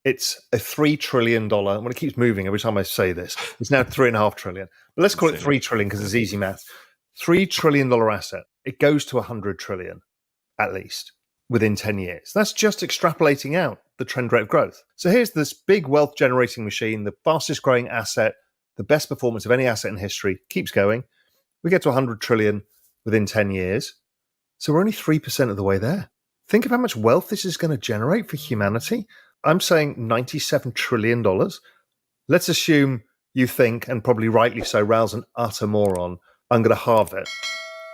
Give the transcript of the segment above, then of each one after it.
It's a $3 trillion. Well, it keeps moving every time I say this. It's now $3.5 trillion. But let's call it $3 trillion because it's easy math. $3 trillion asset. It goes to 100 trillion at least within 10 years. That's just extrapolating out the trend rate of growth. So here's this big wealth generating machine, the fastest growing asset, the best performance of any asset in history, keeps going. We get to 100 trillion within 10 years. So we're only 3% of the way there. Think of how much wealth this is going to generate for humanity. I'm saying $97 trillion. Let's assume you think, and probably rightly so, Raoul's an utter moron. I'm going to halve it.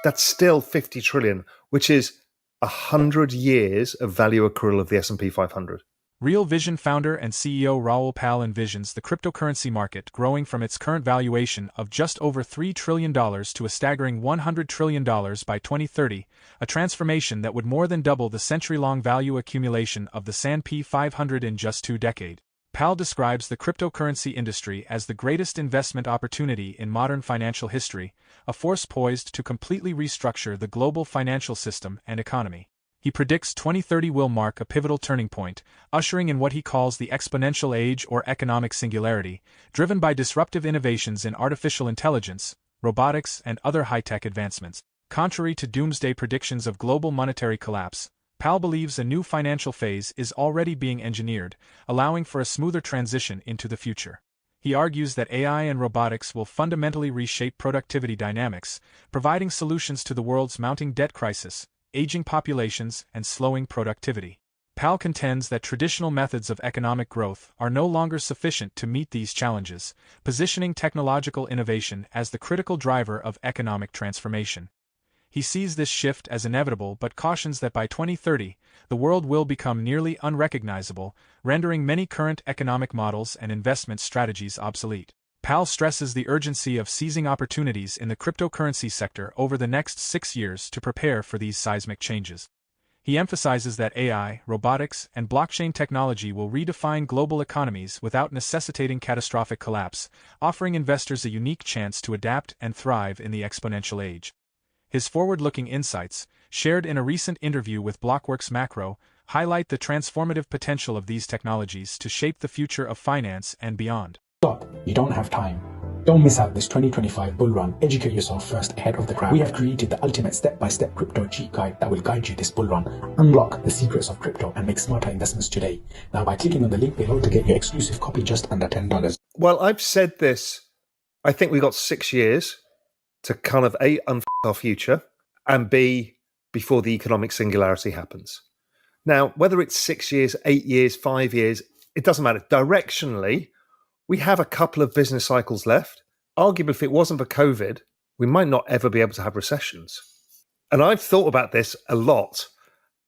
That's still 50 trillion, which is 100 years of value accrual of the S&P 500. Real Vision founder and CEO Raoul Pal envisions the cryptocurrency market growing from its current valuation of just over $3 trillion to a staggering $100 trillion by 2030, a transformation that would more than double the century-long value accumulation of the S&P 500 in just 2 decades. Pal describes the cryptocurrency industry as the greatest investment opportunity in modern financial history, a force poised to completely restructure the global financial system and economy. He predicts 2030 will mark a pivotal turning point, ushering in what he calls the exponential age or economic singularity, driven by disruptive innovations in artificial intelligence, robotics, and other high-tech advancements. Contrary to doomsday predictions of global monetary collapse, Pal believes a new financial phase is already being engineered, allowing for a smoother transition into the future. He argues that AI and robotics will fundamentally reshape productivity dynamics, providing solutions to the world's mounting debt crisis, aging populations, and slowing productivity. Pal contends that traditional methods of economic growth are no longer sufficient to meet these challenges, positioning technological innovation as the critical driver of economic transformation. He sees this shift as inevitable but cautions that by 2030, the world will become nearly unrecognizable, rendering many current economic models and investment strategies obsolete. Pal stresses the urgency of seizing opportunities in the cryptocurrency sector over the next 6 years to prepare for these seismic changes. He emphasizes that AI, robotics, and blockchain technology will redefine global economies without necessitating catastrophic collapse, offering investors a unique chance to adapt and thrive in the exponential age. His forward-looking insights, shared in a recent interview with Blockworks Macro, highlight the transformative potential of these technologies to shape the future of finance and beyond. Stop. You don't have time. Don't miss out this 2025 bull run. Educate yourself first ahead of the crowd. We have created the ultimate step-by-step crypto cheat guide that will guide you this bull run. Unlock the secrets of crypto and make smarter investments today. Now by clicking on the link below to get your exclusive copy just under $10. Well, I've said this. I think we got 6 years to kind of A, unf our future, and B, before the economic singularity happens. Now, whether it's 6 years, 8 years, 5 years, it doesn't matter. Directionally, we have a couple of business cycles left. Arguably, if it wasn't for COVID, we might not ever be able to have recessions. And I've thought about this a lot,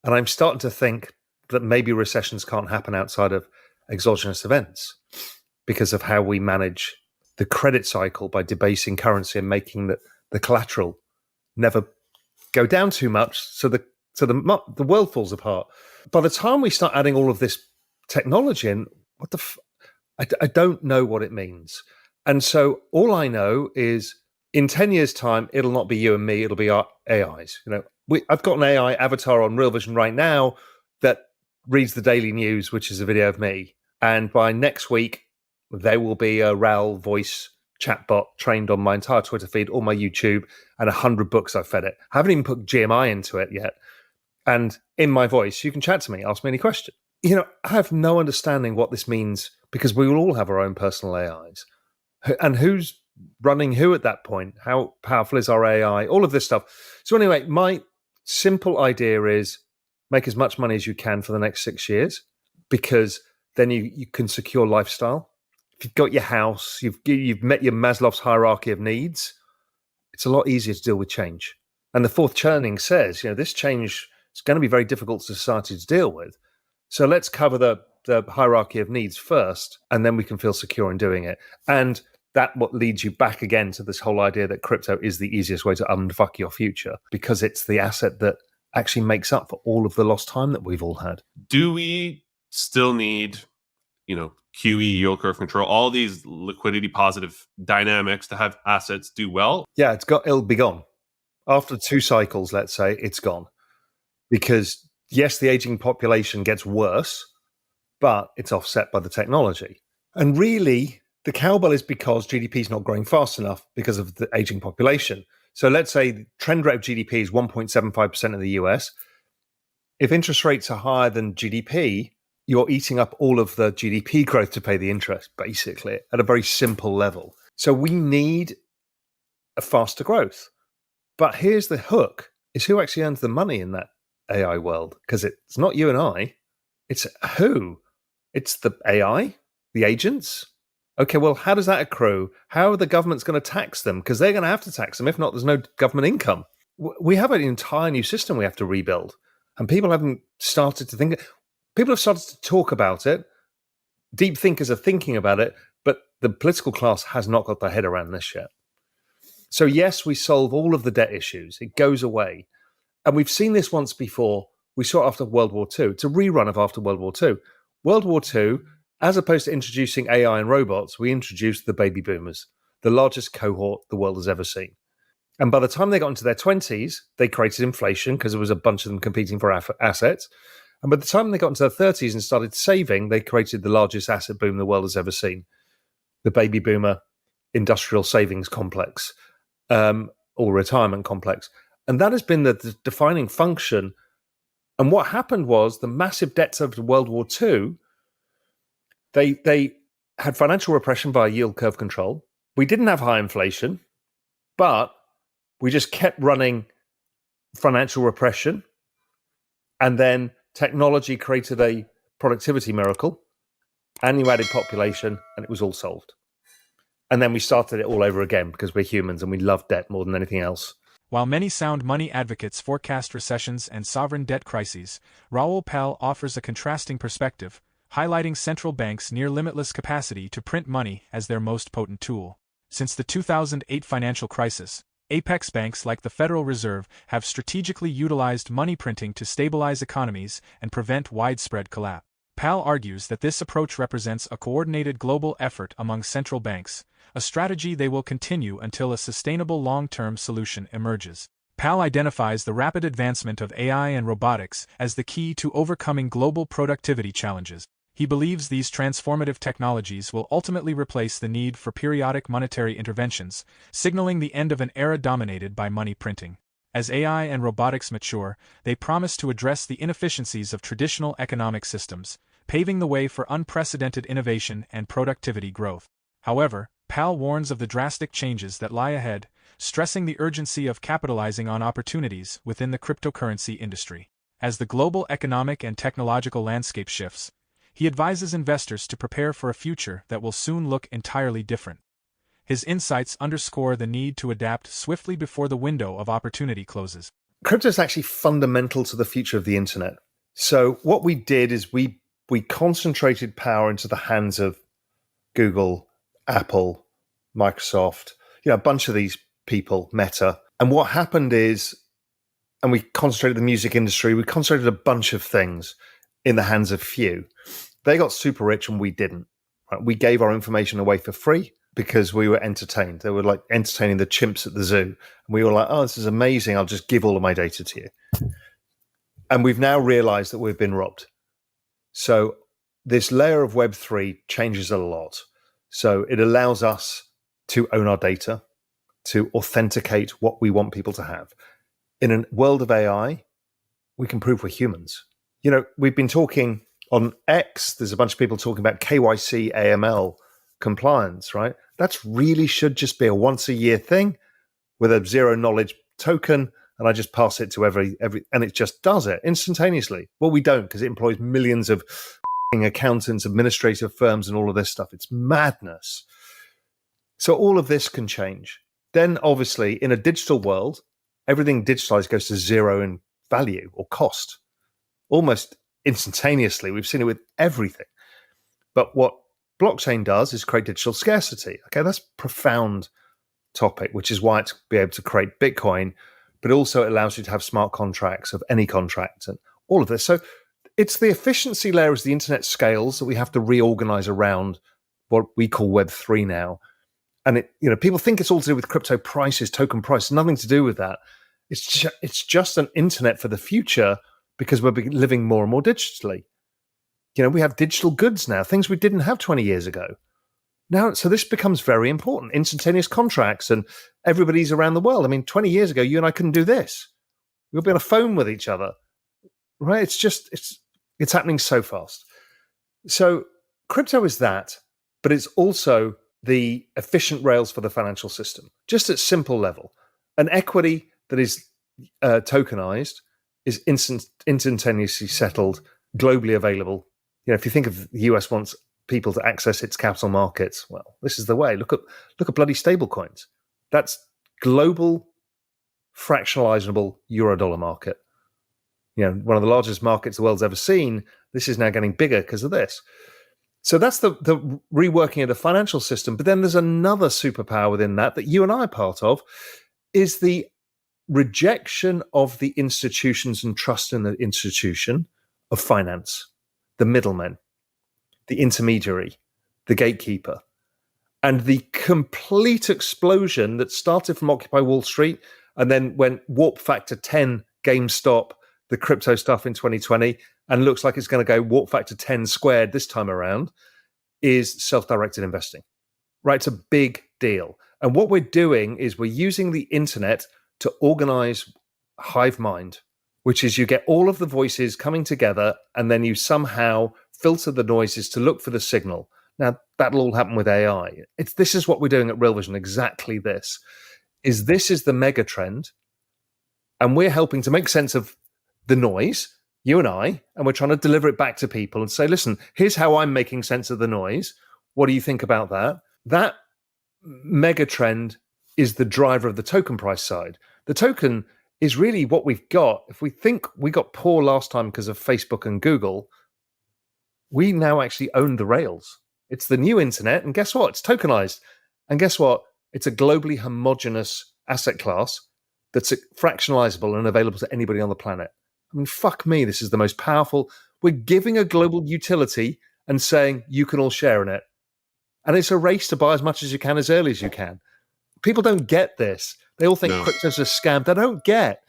and I'm starting to think that maybe recessions can't happen outside of exogenous events because of how we manage the credit cycle by debasing currency and making the collateral never go down too much, so the world falls apart. By the time we start adding all of this technology in, I don't know what it means. And so all I know is in 10 years' time, it'll not be you and me, it'll be our AIs. I've got an AI avatar on Real Vision right now that reads the daily news, which is a video of me. And by next week, there will be a Raoul voice chatbot trained on my entire Twitter feed, all my YouTube, and 100 books I've fed it. I haven't even put GMI into it yet. And in my voice, you can chat to me, ask me any question. I have no understanding what this means because we will all have our own personal AIs. And who's running who at that point? How powerful is our AI? All of this stuff. So anyway, my simple idea is make as much money as you can for the next 6 years, because then you can secure lifestyle. If you've got your house, you've met your Maslow's hierarchy of needs, it's a lot easier to deal with change. And the fourth churning says, this change is going to be very difficult for society to deal with. So let's cover the hierarchy of needs first, and then we can feel secure in doing it. And that what leads you back again to this whole idea that crypto is the easiest way to unfuck your future, because it's the asset that actually makes up for all of the lost time that we've all had. Do we still need, QE, yield curve control, all these liquidity positive dynamics to have assets do well? Yeah, it'll be gone. After 2 cycles, let's say, it's gone. Because yes, the aging population gets worse, but it's offset by the technology. And really, the cowbell is because GDP is not growing fast enough because of the aging population. So let's say the trend rate of GDP is 1.75% in the US. If interest rates are higher than GDP, you're eating up all of the GDP growth to pay the interest, basically, at a very simple level. So we need a faster growth. But here's the hook, is who actually earns the money in that AI world? Because it's not you and I. It's who? It's the AI, the agents. Okay, well, how does that accrue? How are the governments going to tax them? Because they're going to have to tax them. If not, there's no government income. We have an entire new system we have to rebuild. And people haven't started to think. People have started to talk about it. Deep thinkers are thinking about it. But the political class has not got their head around this yet. So yes, we solve all of the debt issues. It goes away. And we've seen this once before. We saw it after World War II. It's a rerun of after World War II. World War II, as opposed to introducing AI and robots, we introduced the baby boomers, the largest cohort the world has ever seen. And by the time they got into their 20s, they created inflation because there was a bunch of them competing for assets. And by the time they got into their 30s and started saving, they created the largest asset boom the world has ever seen, the baby boomer industrial savings complex, or retirement complex. And that has been the defining function. And what happened was the massive debts of World War II, they had financial repression via yield curve control. We didn't have high inflation, but we just kept running financial repression. And then technology created a productivity miracle, and you added population, and it was all solved. And then we started it all over again because we're humans and we love debt more than anything else. While many sound money advocates forecast recessions and sovereign debt crises, Raoul Pal offers a contrasting perspective, highlighting central banks' near-limitless capacity to print money as their most potent tool. Since the 2008 financial crisis, apex banks like the Federal Reserve have strategically utilized money printing to stabilize economies and prevent widespread collapse. Pal argues that this approach represents a coordinated global effort among central banks, a strategy they will continue until a sustainable long-term solution emerges. Pal identifies the rapid advancement of AI and robotics as the key to overcoming global productivity challenges. He believes these transformative technologies will ultimately replace the need for periodic monetary interventions, signaling the end of an era dominated by money printing. As AI and robotics mature, they promise to address the inefficiencies of traditional economic systems, paving the way for unprecedented innovation and productivity growth. However, Pal warns of the drastic changes that lie ahead, stressing the urgency of capitalizing on opportunities within the cryptocurrency industry. As the global economic and technological landscape shifts, he advises investors to prepare for a future that will soon look entirely different. His insights underscore the need to adapt swiftly before the window of opportunity closes. Crypto is actually fundamental to the future of the internet. So what we did is we concentrated power into the hands of Google, Apple, Microsoft, a bunch of these people, Meta. And what happened is, and we concentrated the music industry, we concentrated a bunch of things in the hands of few. They got super rich and we didn't. Right? We gave our information away for free because we were entertained. They were like entertaining the chimps at the zoo. And we were like, oh, this is amazing. I'll just give all of my data to you. And we've now realized that we've been robbed. So this layer of Web3 changes a lot. So it allows us to own our data, to authenticate what we want people to have. In a world of AI, we can prove we're humans. We've been talking on X, there's a bunch of people talking about KYC, AML compliance, right? That's really should just be a once a year thing with a zero knowledge token. And I just pass it to every, and it just does it instantaneously. Well, we don't because it employs millions of accountants, administrative firms, and all of this stuff. It's madness. So all of this can change. Then obviously in a digital world, everything digitalized goes to zero in value or cost. Almost instantaneously. We've seen it with everything. But what blockchain does is create digital scarcity. Okay, that's a profound topic, which is why it's be able to create Bitcoin, but also it allows you to have smart contracts of any contract and all of this. So it's the efficiency layer as the internet scales that we have to reorganize around what we call Web3 now. And people think it's all to do with crypto prices, token price, nothing to do with that. It's just an internet for the future because we're living more and more digitally. We have digital goods now, things we didn't have 20 years ago. Now, so this becomes very important. Instantaneous contracts, and everybody's around the world. I mean, 20 years ago, you and I couldn't do this. We'll be on a phone with each other, right? It's happening so fast. So crypto is that, but it's also the efficient rails for the financial system, just at simple level. An equity that is tokenized is instantaneously settled, globally available. If you think of the US wants people to access its capital markets, well, this is the way. Look at bloody stable coins. That's global, fractionalizable euro-dollar market. One of the largest markets the world's ever seen. This is now getting bigger because of this. So that's the reworking of the financial system. But then there's another superpower within that you and I are part of, is the rejection of the institutions and trust in the institution of finance, the middlemen, the intermediary, the gatekeeper, and the complete explosion that started from Occupy Wall Street and then went warp factor 10 GameStop, the crypto stuff in 2020, and looks like it's going to go warp factor 10 squared this time around, is self-directed investing. Right? It's a big deal. And what we're doing is we're using the internet to organize hive mind, which is you get all of the voices coming together and then you somehow filter the noises to look for the signal. Now, that'll all happen with AI. This is what we're doing at Real Vision, exactly this. This is the mega trend, and we're helping to make sense of the noise, you and I, and we're trying to deliver it back to people and say, listen, here's how I'm making sense of the noise. What do you think about that? That mega trend is the driver of the token price side. The token is really what we've got. If we think we got poor last time because of Facebook and Google, we now actually own the rails. It's the new internet, and guess what? It's tokenized. And guess what? It's a globally homogenous asset class that's fractionalizable and available to anybody on the planet. I mean, fuck me, this is the most powerful. We're giving a global utility and saying you can all share in it. And it's a race to buy as much as you can as early as you can. People don't get this. They all think crypto's a scam. They don't get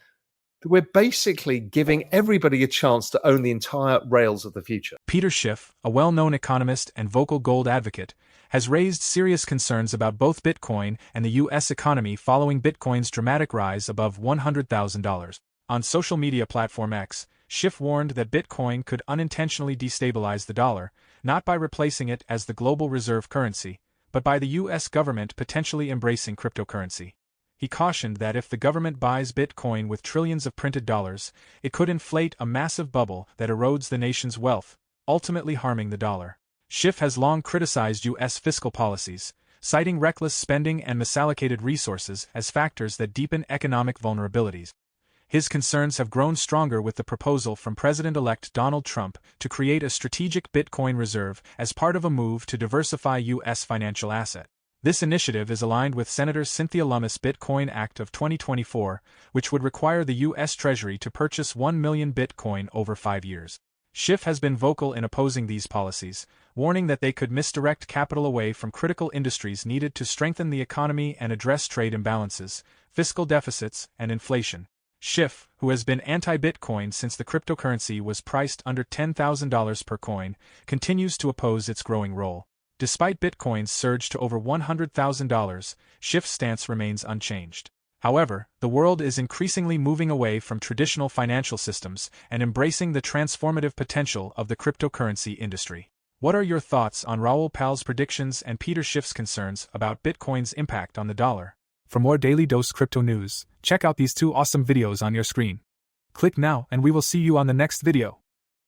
that we're basically giving everybody a chance to own the entire rails of the future. Peter Schiff, a well-known economist and vocal gold advocate, has raised serious concerns about both Bitcoin and the U.S. economy following Bitcoin's dramatic rise above $100,000. On social media platform X, Schiff warned that Bitcoin could unintentionally destabilize the dollar, not by replacing it as the global reserve currency, but by the U.S. government potentially embracing cryptocurrency. He cautioned that if the government buys Bitcoin with trillions of printed dollars, it could inflate a massive bubble that erodes the nation's wealth, ultimately harming the dollar. Schiff has long criticized U.S. fiscal policies, citing reckless spending and misallocated resources as factors that deepen economic vulnerabilities. His concerns have grown stronger with the proposal from President-elect Donald Trump to create a strategic Bitcoin reserve as part of a move to diversify U.S. financial assets. This initiative is aligned with Senator Cynthia Lummis' Bitcoin Act of 2024, which would require the U.S. Treasury to purchase 1 million Bitcoin over 5 years. Schiff has been vocal in opposing these policies, warning that they could misdirect capital away from critical industries needed to strengthen the economy and address trade imbalances, fiscal deficits, and inflation. Schiff, who has been anti-Bitcoin since the cryptocurrency was priced under $10,000 per coin, continues to oppose its growing role. Despite Bitcoin's surge to over $100,000, Schiff's stance remains unchanged. However, the world is increasingly moving away from traditional financial systems and embracing the transformative potential of the cryptocurrency industry. What are your thoughts on Raoul Pal's predictions and Peter Schiff's concerns about Bitcoin's impact on the dollar? For more Daily Dose Crypto news, check out these 2 awesome videos on your screen. Click now and we will see you on the next video.